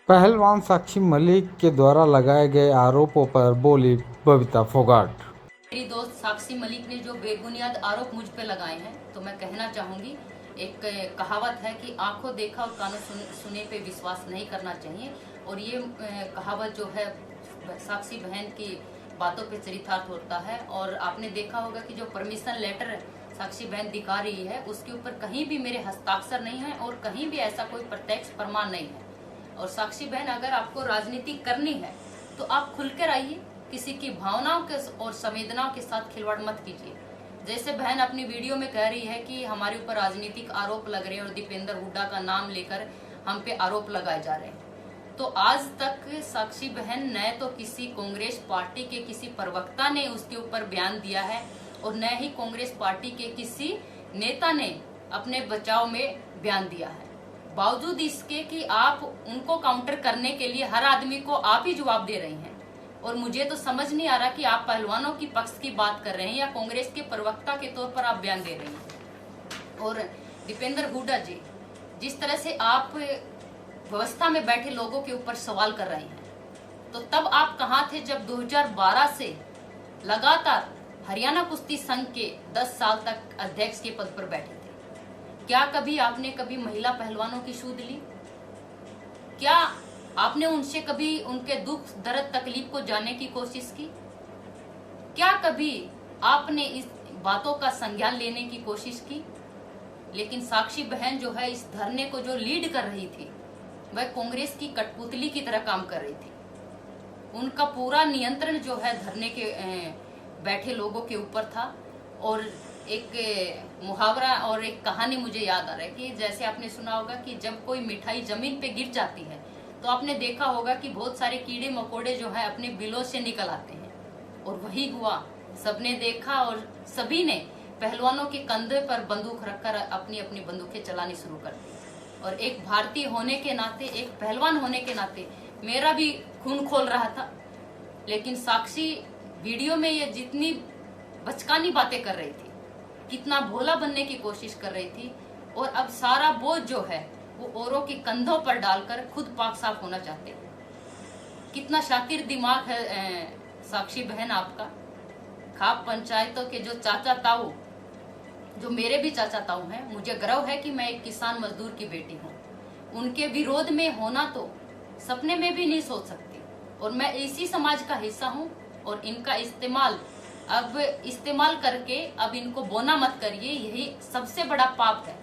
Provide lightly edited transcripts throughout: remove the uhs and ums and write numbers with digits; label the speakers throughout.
Speaker 1: पहलवान साक्षी मलिक के द्वारा लगाए गए आरोपों पर बोली बबीता फोगाट।
Speaker 2: मेरी दोस्त साक्षी मलिक ने जो बेबुनियाद आरोप मुझ पे लगाए हैं, तो मैं कहना चाहूंगी, एक कहावत है कि आंखों देखा और कानों सुने पे विश्वास नहीं करना चाहिए। और ये कहावत जो है साक्षी बहन की बातों पे चरितार्थ होता है। और आपने देखा होगा कि जो परमिशन लेटर साक्षी बहन दिखा रही है, उसके ऊपर कहीं भी मेरे हस्ताक्षर नहीं है और कहीं भी ऐसा कोई प्रत्यक्ष प्रमाण नहीं है। और साक्षी बहन, अगर आपको राजनीति करनी है तो आप खुलकर आइए, किसी की भावनाओं के और संवेदनाओं के साथ खिलवाड़ मत कीजिए। जैसे बहन अपनी वीडियो में कह रही है कि हमारे ऊपर राजनीतिक आरोप लग रहे हैं और दीपेंद्र हुड्डा का नाम लेकर हम पे आरोप लगाए जा रहे हैं, तो आज तक साक्षी बहन न तो किसी कांग्रेस पार्टी के किसी प्रवक्ता ने उसके ऊपर बयान दिया है और न ही कांग्रेस पार्टी के किसी नेता ने अपने बचाव में बयान दिया है। बावजूद इसके कि आप उनको काउंटर करने के लिए हर आदमी को आप ही जवाब दे रही हैं। और मुझे तो समझ नहीं आ रहा कि आप पहलवानों की पक्ष की बात कर रहे हैं या कांग्रेस के प्रवक्ता के तौर पर आप बयान दे रही हैं। और दीपेंद्र हुड्डा जी, जिस तरह से आप व्यवस्था में बैठे लोगों के ऊपर सवाल कर रहे हैं, तो तब आप कहाँ थे जब 2012 से लगातार हरियाणा कुश्ती संघ के 10 साल तक अध्यक्ष के पद पर बैठे थे? क्या कभी आपने कभी महिला पहलवानों की सूध ली? क्या आपने उनसे कभी उनके दुख दर्द तकलीफ को जानने की कोशिश की? क्या कभी आपने इस बातों का संज्ञान लेने की कोशिश की? लेकिन साक्षी बहन जो है, इस धरने को जो लीड कर रही थी, वह कांग्रेस की कठपुतली की तरह काम कर रही थी। उनका पूरा नियंत्रण जो है धरने के बैठे लोगों के ऊपर था। और एक मुहावरा और एक कहानी मुझे याद आ रहा है कि जैसे आपने सुना होगा कि जब कोई मिठाई जमीन पे गिर जाती है, तो आपने देखा होगा कि बहुत सारे कीड़े मकोड़े जो है अपने बिलों से निकल आते हैं। और वही हुआ, सबने देखा और सभी ने पहलवानों के कंधे पर बंदूक रखकर अपनी अपनी बंदूकें चलानी शुरू कर दी। और एक भारतीय होने के नाते, एक पहलवान होने के नाते मेरा भी खून खोल रहा था। लेकिन साक्षी वीडियो में ये जितनी बचकानी बातें कर रही थी, कितना भोला बनने की कोशिश कर रही थी, और अब सारा बोझ जो है वो औरों के कंधों पर डालकर खुद पाक साफ होना चाहते हैं। कितना शातिर दिमाग है साक्षी बहन आपका। खाप पंचायतों के जो चाचा ताऊ, जो मेरे भी चाचा ताऊ हैं, मुझे गर्व है कि मैं एक किसान मजदूर की बेटी हूँ। उनके विरोध में होना तो सपने में भी नहीं सोच सकती। और मैं इसी समाज का हिस्सा हूँ और इनका इस्तेमाल करके अब इनको बोना मत करिए, यही सबसे बड़ा पाप है।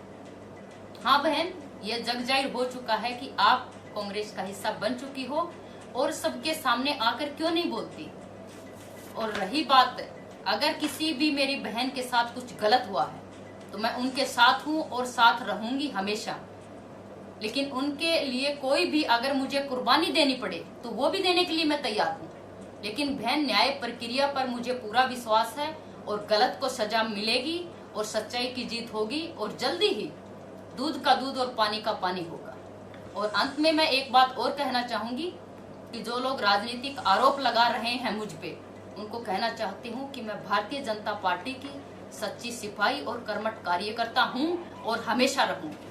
Speaker 2: हाँ बहन, यह जग जाहिर हो चुका है कि आप कांग्रेस का हिस्सा बन चुकी हो और सबके सामने आकर क्यों नहीं बोलती। और रही बात, अगर किसी भी मेरी बहन के साथ कुछ गलत हुआ है तो मैं उनके साथ हूँ और साथ रहूंगी हमेशा। लेकिन उनके लिए कोई भी अगर मुझे कुर्बानी देनी पड़े तो वो भी देने के लिए मैं तैयार हूँ। लेकिन बहन, न्याय प्रक्रिया पर मुझे पूरा विश्वास है और गलत को सजा मिलेगी और सच्चाई की जीत होगी और जल्दी ही दूध का दूध और पानी का पानी होगा। और अंत में मैं एक बात और कहना चाहूंगी कि जो लोग राजनीतिक आरोप लगा रहे हैं मुझ पे, उनको कहना चाहती हूँ कि मैं भारतीय जनता पार्टी की सच्ची सिपाही और कर्मठ कार्यकर्ता हूँ और हमेशा रहूंगी।